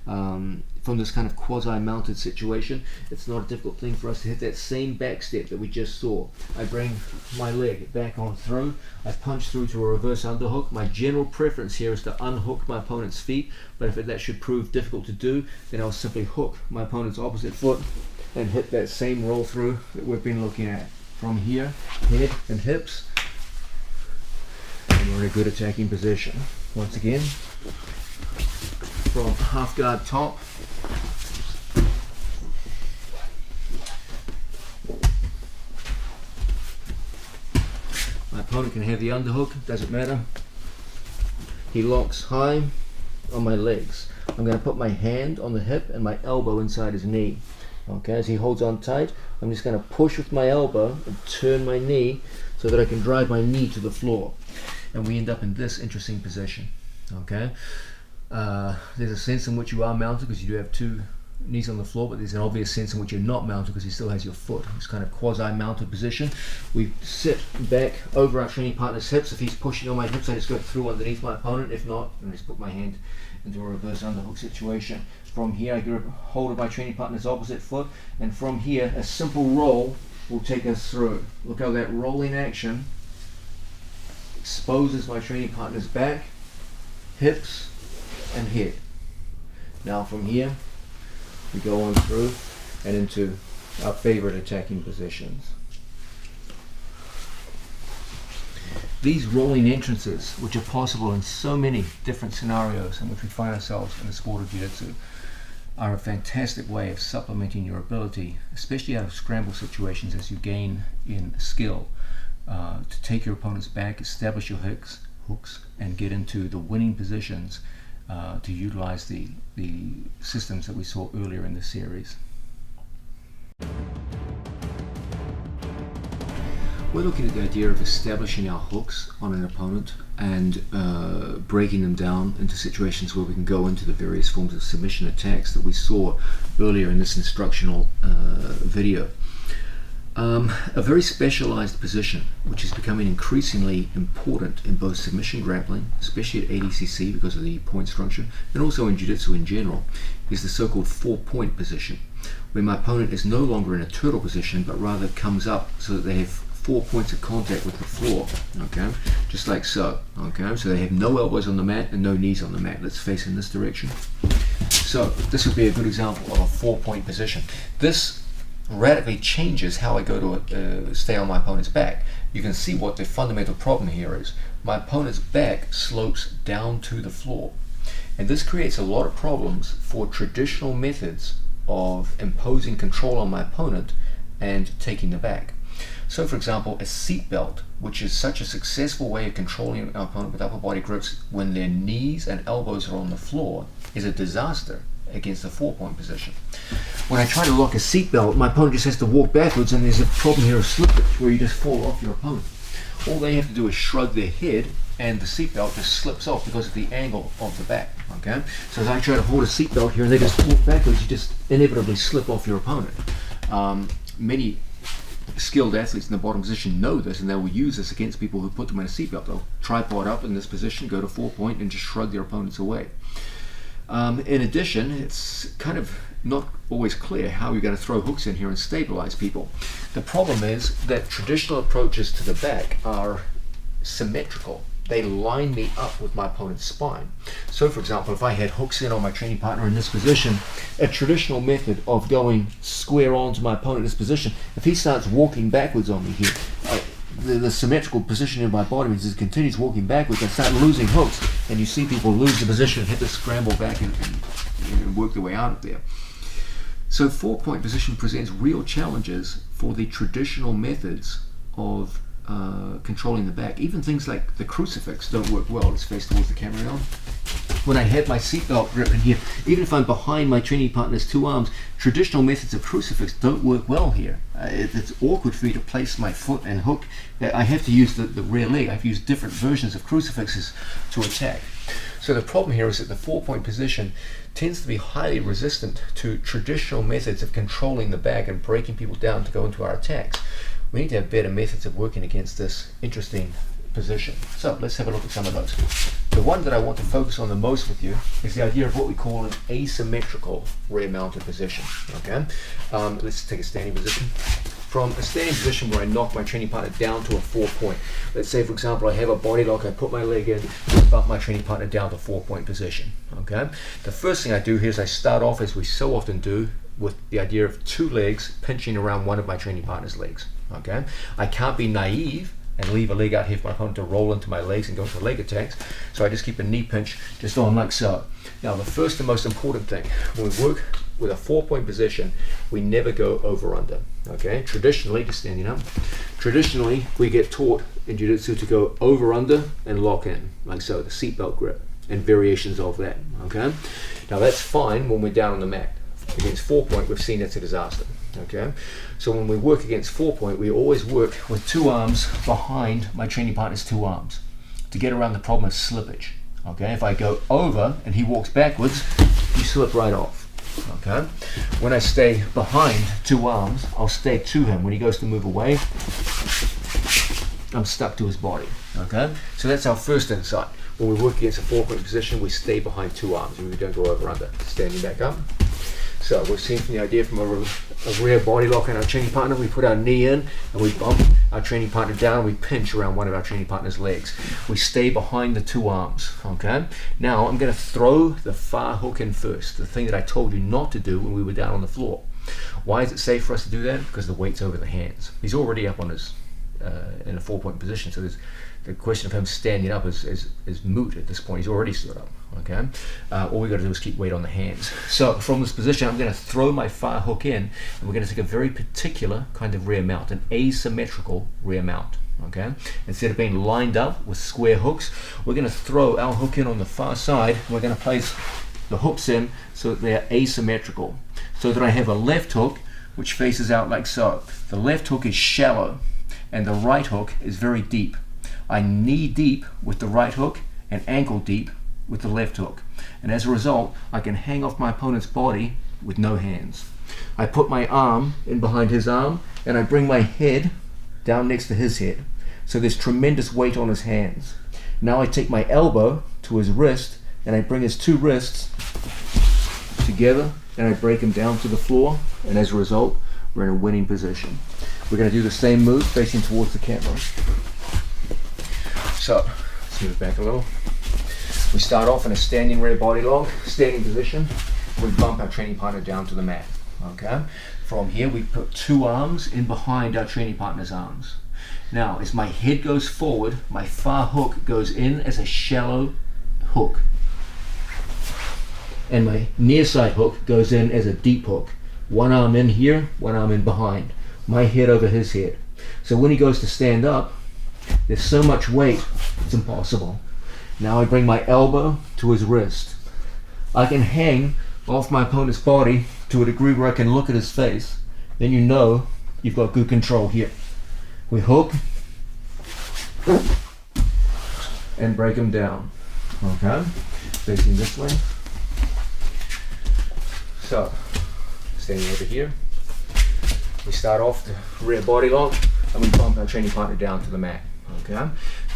from this kind of quasi-mounted situation, it's not a difficult thing for us to hit that same back step that we just saw. I bring my leg back on through, I punch through to a reverse underhook. My general preference here is to unhook my opponent's feet, but if that should prove difficult to do, then I'll simply hook my opponent's opposite foot and hit that same roll through that we've been looking at. From here, head and hips, and we're in a good attacking position. Once again, from half guard top, my opponent can have the underhook, doesn't matter. He locks high on my legs. I'm going to put my hand on the hip and my elbow inside his knee. Okay, as he holds on tight, I'm just going to push with my elbow and turn my knee so that I can drive my knee to the floor. And we end up in this interesting position. Okay, there's a sense in which you are mounted because you do have two knees on the floor, but there's an obvious sense in which you're not mounted because he still has your foot. This kind of quasi-mounted position. We sit back over our training partner's hips. If he's pushing on my hips, I just go through underneath my opponent. If not, I just put my hand into a reverse underhook situation. From here, I grab hold of my training partner's opposite foot, and from here, a simple roll will take us through. Look how that rolling action exposes my training partner's back, hips, and head. Now from here, we go on through and into our favorite attacking positions. These rolling entrances, which are possible in so many different scenarios in which we find ourselves in the sport of jiu-jitsu, are a fantastic way of supplementing your ability, especially out of scramble situations as you gain in skill, to take your opponent's back, establish your hooks, and get into the winning positions to utilize the systems that we saw earlier in the series. We're looking at the idea of establishing our hooks on an opponent and breaking them down into situations where we can go into the various forms of submission attacks that we saw earlier in this instructional video. A very specialized position, which is becoming increasingly important in both submission grappling, especially at ADCC because of the point structure, and also in jiu-jitsu in general, is the so-called 4-point position, where my opponent is no longer in a turtle position, but rather comes up so that they have 4 points of contact with the floor, okay, just like so, okay, so they have no elbows on the mat and no knees on the mat. Let's face in this direction. So this would be a good example of a 4-point position. This radically changes how I go to stay on my opponent's back. You can see what the fundamental problem here is. My opponent's back slopes down to the floor, and this creates a lot of problems for traditional methods of imposing control on my opponent and taking the back. So for example, a seat belt, which is such a successful way of controlling our opponent with upper body grips when their knees and elbows are on the floor, is a disaster against the 4-point position. When I try to lock a seat belt, my opponent just has to walk backwards, and there's a problem here of slippage where you just fall off your opponent. All they have to do is shrug their head and the seat belt just slips off because of the angle of the back. Okay, so as I try to hold a seat belt here and they just walk backwards, you just inevitably slip off your opponent. Many skilled athletes in the bottom position know this, and they will use this against people who put them in a seat belt. They'll tripod up in this position, go to 4-point, and just shrug their opponents away. In addition, it's kind of not always clear how you're going to throw hooks in here and stabilize people. The problem is that traditional approaches to the back are symmetrical. They line me up with my opponent's spine. So for example, if I had hooks in on my training partner in this position, a traditional method of going square on to my opponent in this position, if he starts walking backwards on me here, the symmetrical position in my body means it continues walking backwards, I start losing hooks, and you see people lose the position and hit the scramble back and work their way out of there. So 4-point position presents real challenges for the traditional methods of controlling the back. Even things like the crucifix don't work well. Let's face towards the camera now. When I have my seatbelt grip in here, even if I'm behind my training partner's two arms, traditional methods of crucifix don't work well here. It's awkward for me to place my foot and hook. I have to use the rear leg. I have to use different versions of crucifixes to attack. So the problem here is that the 4-point position tends to be highly resistant to traditional methods of controlling the back and breaking people down to go into our attacks. We need to have better methods of working against this interesting position. So let's have a look at some of those. The one that I want to focus on the most with you is the idea of what we call an asymmetrical rear mounted position. Okay, let's take a standing position. From a standing position where I knock my training partner down to a 4-point. Let's say, for example, I have a body lock, I put my leg in, bump my training partner down to 4-point position. Okay, the first thing I do here is I start off, as we so often do, with the idea of 2 legs pinching around one of my training partner's legs. Okay, I can't be naive and leave a leg out here for my opponent to roll into my legs and go into leg attacks. So I just keep a knee pinch just on like so. Now the first and most important thing, when we work with a 4-point position, we never go over under. Okay, traditionally, just standing up, traditionally we get taught in jiu-jitsu to go over under and lock in, like so, the seatbelt grip and variations of that. Okay, now that's fine when we're down on the mat. Against 4-point, we've seen that's a disaster. Okay, so when we work against 4-point, we always work with 2 arms behind my training partner's 2 arms to get around the problem of slippage. Okay, if I go over and he walks backwards, you slip right off. Okay, when I stay behind 2 arms, I'll stay to him. When he goes to move away, I'm stuck to his body. Okay, so that's our first insight. When we work against a 4-point position, we stay behind 2 arms and we don't go over under. Standing back up. So we've seen from the idea from a rear body lock on our training partner, we put our knee in and we bump our training partner down, we pinch around one of our training partner's legs. We stay behind the 2 arms, okay? Now I'm gonna throw the far hook in first, the thing that I told you not to do when we were down on the floor. Why is it safe for us to do that? Because the weight's over the hands. He's already up on his, in a 4-point position, so the question of him standing up is moot at this point. He's already stood up. Okay, all we got to do is keep weight on the hands. So from this position, I'm going to throw my far hook in, and we're going to take a very particular kind of rear mount, an asymmetrical rear mount. Okay, instead of being lined up with square hooks, we're going to throw our hook in on the far side. And we're going to place the hooks in so that they're asymmetrical, so that I have a left hook which faces out like so. The left hook is shallow, and the right hook is very deep. I knee deep with the right hook and ankle deep with the left hook, and as a result I can hang off my opponent's body with no hands. I put my arm in behind his arm and I bring my head down next to his head, so there's tremendous weight on his hands. Now I take my elbow to his wrist and I bring his 2 wrists together and I break him down to the floor, and as a result we're in a winning position. We're going to do the same move facing towards the camera. So let's move back a little. We start off in a standing rear body lock, standing position. We bump our training partner down to the mat. Okay. From here, we put 2 arms in behind our training partner's arms. Now, as my head goes forward, my far hook goes in as a shallow hook, and my near side hook goes in as a deep hook. 1 arm in here, 1 arm in behind. My head over his head. So when he goes to stand up, there's so much weight, it's impossible. Now I bring my elbow to his wrist. I can hang off my opponent's body to a degree where I can look at his face. Then you know you've got good control here. We hook and break him down. Okay, facing this way. So, standing over here, we start off the rear body lock and we bump our training partner down to the mat. Okay,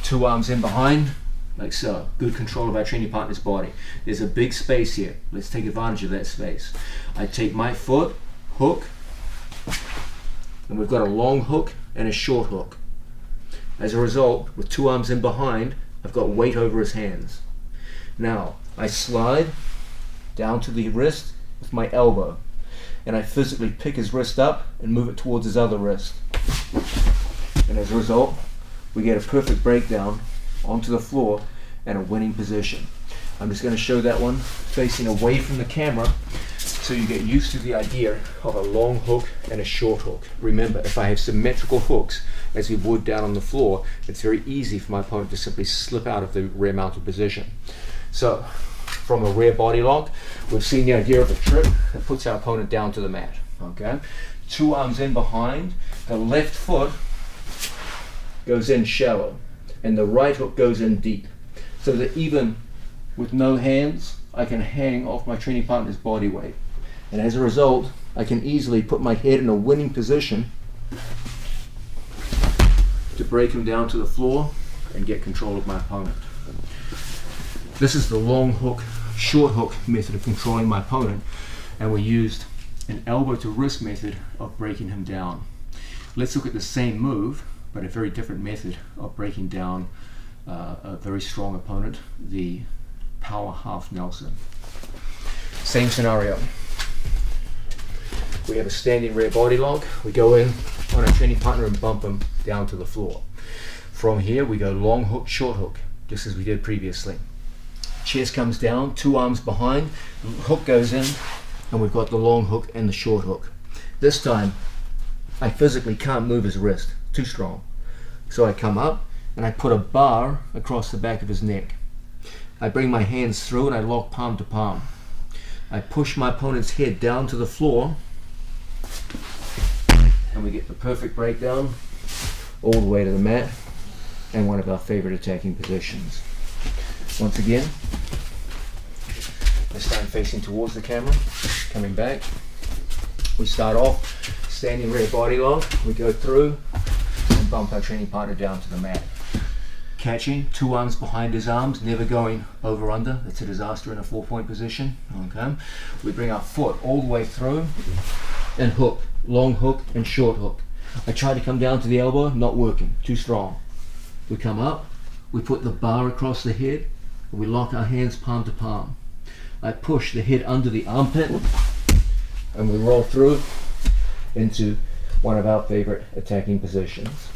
2 arms in behind, like so. Good control of our training partner's body. There's a big space here. Let's take advantage of that space. I take my foot, hook, and we've got a long hook and a short hook. As a result, with 2 arms in behind, I've got weight over his hands. Now, I slide down to the wrist with my elbow, and I physically pick his wrist up and move it towards his other wrist. And as a result, we get a perfect breakdown onto the floor and a winning position. I'm just going to show that one facing away from the camera so you get used to the idea of a long hook and a short hook. Remember, if I have symmetrical hooks as we would down on the floor, it's very easy for my opponent to simply slip out of the rear mounted position. So from a rear body lock, we've seen the idea of a trick that puts our opponent down to the mat. Okay, 2 arms in behind, the left foot goes in shallow and the right hook goes in deep, so that even with no hands I can hang off my training partner's body weight, and as a result I can easily put my head in a winning position to break him down to the floor and get control of my opponent. This is the long hook, short hook method of controlling my opponent, and we used an elbow to wrist method of breaking him down. Let's look at the same move, but a very different method of breaking down a very strong opponent, the power half Nelson. Same scenario. We have a standing rear body lock. We go in on our training partner and bump him down to the floor. From here we go long hook, short hook, just as we did previously. Chest comes down, two arms behind, hook goes in, and we've got the long hook and the short hook. This time I physically can't move his wrist, too strong. So I come up and I put a bar across the back of his neck. I bring my hands through and I lock palm to palm. I push my opponent's head down to the floor, and we get the perfect breakdown all the way to the mat and one of our favorite attacking positions. Once again, this time facing towards the camera, coming back. We start off standing rear body lock. We go through and bump our training partner down to the mat. Catching, two arms behind his arms, never going over under. That's a disaster in a 4-point position. Okay. We bring our foot all the way through and hook, long hook and short hook. I try to come down to the elbow, not working, too strong. We come up, we put the bar across the head, and we lock our hands palm to palm. I push the head under the armpit, and we roll through into one of our favorite attacking positions.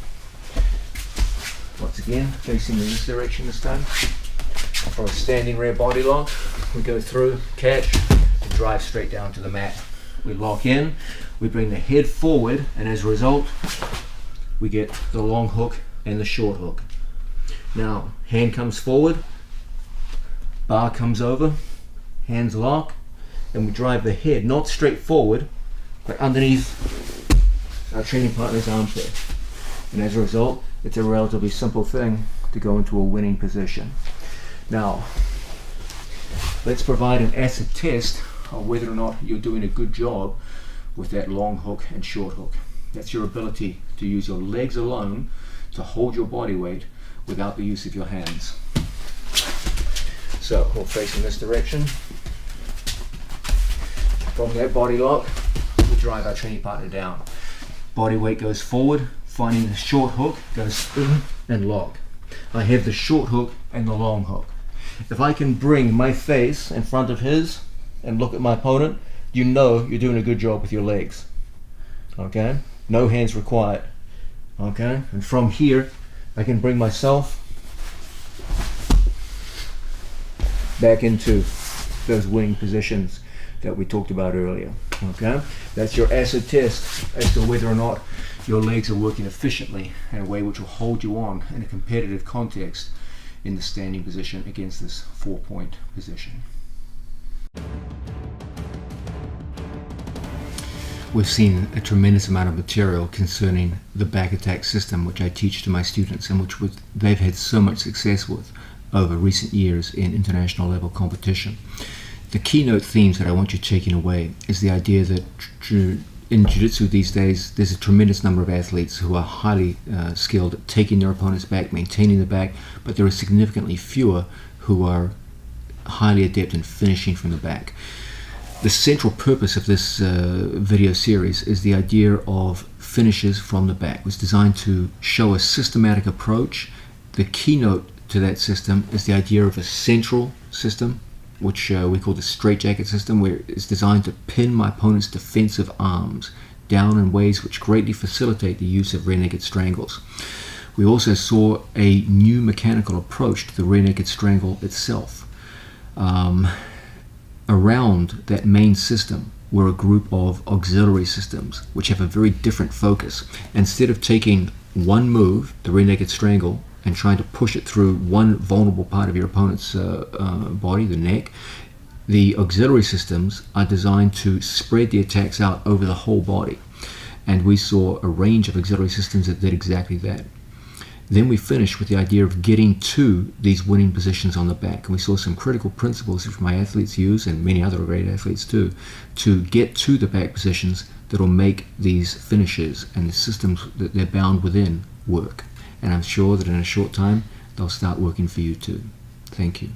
Once again, facing in this direction this time. From a standing rear body lock, we go through, catch, and drive straight down to the mat. We lock in, we bring the head forward, and as a result, we get the long hook and the short hook. Now, hand comes forward, bar comes over, hands lock, and we drive the head not straight forward, but underneath our training partner's armpit. And as a result, it's a relatively simple thing to go into a winning position. Now, let's provide an acid test of whether or not you're doing a good job with that long hook and short hook. That's your ability to use your legs alone to hold your body weight without the use of your hands. So we'll face in this direction. From that body lock, we drive our training partner down. Body weight goes forward, finding the short hook, goes in and lock. I have the short hook and the long hook. If I can bring my face in front of his and look at my opponent, you know you're doing a good job with your legs. Okay? No hands required. Okay? And from here, I can bring myself back into those winning positions that we talked about earlier. Okay? That's your acid test as to whether or not your legs are working efficiently in a way which will hold you on in a competitive context in the standing position against this 4-point position. We've seen a tremendous amount of material concerning the back attack system, which I teach to my students and which they've had so much success with over recent years in international level competition. The keynote themes that I want you taking away is the idea that in Jiu-Jitsu these days, there's a tremendous number of athletes who are highly skilled at taking their opponent's back, maintaining the back, but there are significantly fewer who are highly adept in finishing from the back. The central purpose of this video series is the idea of finishes from the back. It was designed to show a systematic approach. The keynote to that system is the idea of a central system, which we call the straitjacket system, where it's designed to pin my opponent's defensive arms down in ways which greatly facilitate the use of rear naked strangles. We also saw a new mechanical approach to the rear naked strangle itself. Around that main system were a group of auxiliary systems which have a very different focus. Instead of taking one move, the rear naked strangle, and trying to push it through one vulnerable part of your opponent's body, the neck, the auxiliary systems are designed to spread the attacks out over the whole body. And we saw a range of auxiliary systems that did exactly that. Then we finished with the idea of getting to these winning positions on the back. And we saw some critical principles which my athletes use, and many other great athletes too, to get to the back positions that will make these finishes and the systems that they're bound within work. and I'm sure that in a short time they'll start working for you too. Thank you.